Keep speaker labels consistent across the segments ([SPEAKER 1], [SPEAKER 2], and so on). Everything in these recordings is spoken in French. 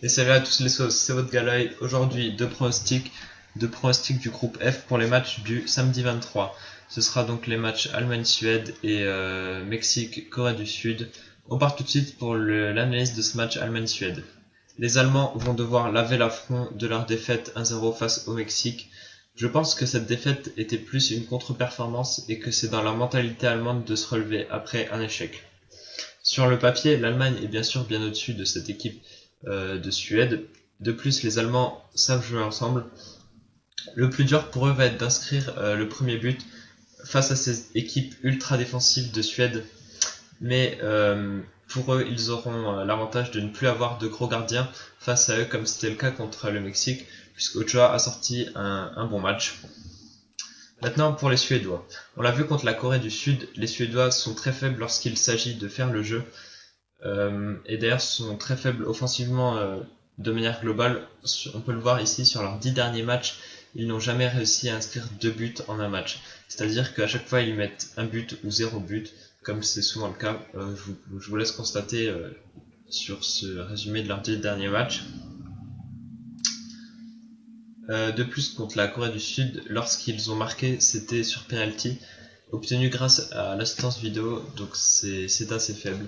[SPEAKER 1] Et salut à tous les sauces, c'est votre Galoy. Aujourd'hui, deux pronostics du groupe F pour les matchs du samedi 23. Ce sera donc les matchs Allemagne-Suède et Mexique-Corée du Sud. On part tout de suite pour l'analyse de ce match Allemagne-Suède. Les Allemands vont devoir laver l'affront de leur défaite 1-0 face au Mexique. Je pense que cette défaite était plus une contre-performance et que c'est dans la mentalité allemande de se relever après un échec. Sur le papier, l'Allemagne est bien sûr bien au-dessus de cette équipe de Suède. De plus, les Allemands savent jouer ensemble. Le plus dur pour eux va être d'inscrire le premier but face à ces équipes ultra défensives de Suède. Mais pour eux, ils auront l'avantage de ne plus avoir de gros gardiens face à eux, comme c'était le cas contre le Mexique, puisqu'Ochoa a sorti un bon match. Maintenant, pour les Suédois. On l'a vu contre la Corée du Sud, les Suédois sont très faibles lorsqu'il s'agit de faire le jeu. Et d'ailleurs sont très faibles offensivement de manière globale. On peut le voir ici sur leurs 10 derniers matchs, ils n'ont jamais réussi à inscrire 2 buts en un match. C'est-à-dire qu'à chaque fois ils mettent un but ou 0 but, comme c'est souvent le cas. Je vous laisse constater sur ce résumé de leurs 10 derniers matchs. De plus, contre la Corée du Sud, lorsqu'ils ont marqué, c'était sur penalty, obtenu grâce à l'assistance vidéo, donc c'est assez faible.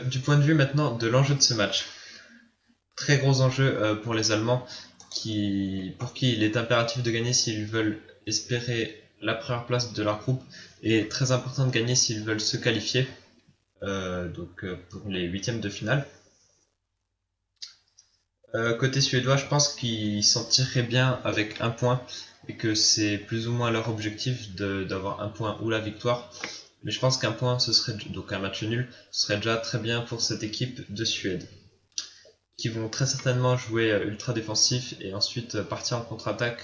[SPEAKER 1] Du point de vue maintenant de l'enjeu de ce match, très gros enjeu pour les Allemands pour qui il est impératif de gagner s'ils veulent espérer la première place de leur groupe et très important de gagner s'ils veulent se qualifier pour les huitièmes de finale. Côté suédois, je pense qu'ils s'en tireraient bien avec un point et que c'est plus ou moins leur objectif d'avoir un point ou la victoire. Mais je pense qu'un point, ce serait donc un match nul, ce serait déjà très bien pour cette équipe de Suède, qui vont très certainement jouer ultra défensif et ensuite partir en contre-attaque.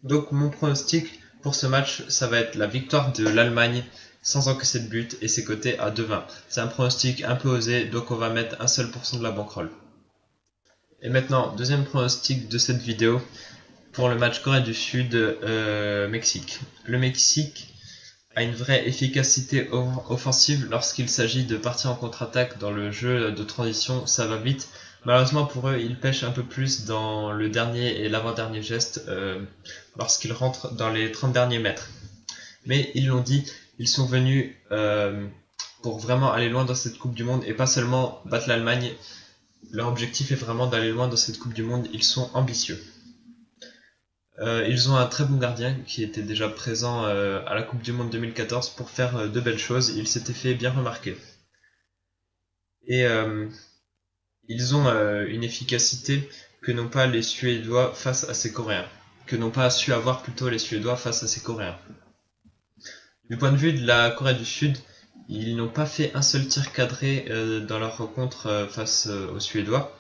[SPEAKER 1] Donc mon pronostic pour ce match, ça va être la victoire de l'Allemagne sans encaisser de but et c'est coté à 2,20. C'est un pronostic un peu osé, donc on va mettre un seul % de la bankroll. Et maintenant, deuxième pronostic de cette vidéo, pour le match Corée du Sud-Mexique. Le Mexique a une vraie efficacité offensive lorsqu'il s'agit de partir en contre-attaque dans le jeu de transition, ça va vite. Malheureusement pour eux, ils pêchent un peu plus dans le dernier et l'avant-dernier geste lorsqu'ils rentrent dans les 30 derniers mètres. Mais ils l'ont dit, ils sont venus pour vraiment aller loin dans cette Coupe du Monde et pas seulement battre l'Allemagne. Leur objectif est vraiment d'aller loin dans cette Coupe du Monde, ils sont ambitieux. Ils ont un très bon gardien qui était déjà présent à la Coupe du Monde 2014 pour faire de belles choses. Il s'était fait bien remarquer. Et ils ont une efficacité que n'ont pas les Suédois face à ces Coréens. Que n'ont pas su avoir plutôt les Suédois face à ces Coréens. Du point de vue de la Corée du Sud, ils n'ont pas fait un seul tir cadré dans leur rencontre face aux Suédois.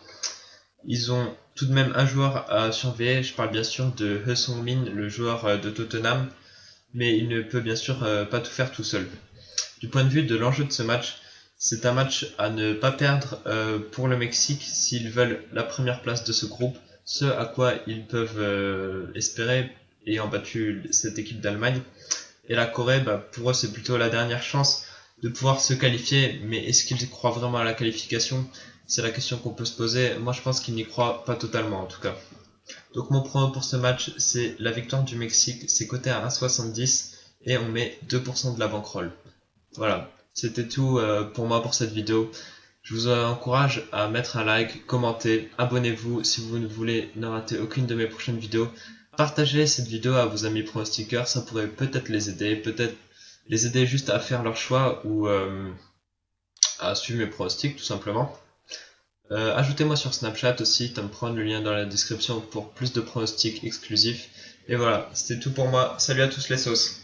[SPEAKER 1] Ils ont tout de même un joueur à surveiller, je parle bien sûr de Heo Sung-min, le joueur de Tottenham, mais il ne peut bien sûr pas tout faire tout seul. Du point de vue de l'enjeu de ce match, c'est un match à ne pas perdre pour le Mexique s'ils veulent la première place de ce groupe, ce à quoi ils peuvent espérer ayant battu cette équipe d'Allemagne. Et la Corée, pour eux c'est plutôt la dernière chance de pouvoir se qualifier, mais est-ce qu'ils croient vraiment à la qualification ? C'est la question qu'on peut se poser. Moi, je pense qu'ils n'y croient pas totalement, en tout cas. Donc, mon prono pour ce match, c'est la victoire du Mexique. C'est coté à 1,70 et on met 2% de la bankroll. Voilà, c'était tout pour moi pour cette vidéo. Je vous encourage à mettre un like, commenter, abonnez-vous si vous ne voulez ne rater aucune de mes prochaines vidéos. Partagez cette vidéo à vos amis pronostiqueurs, ça pourrait peut-être les aider, juste à faire leur choix ou à suivre mes pronostics tout simplement. Ajoutez-moi sur Snapchat aussi, TomPron, le lien dans la description pour plus de pronostics exclusifs. Et voilà, c'était tout pour moi. Salut à tous les sauces.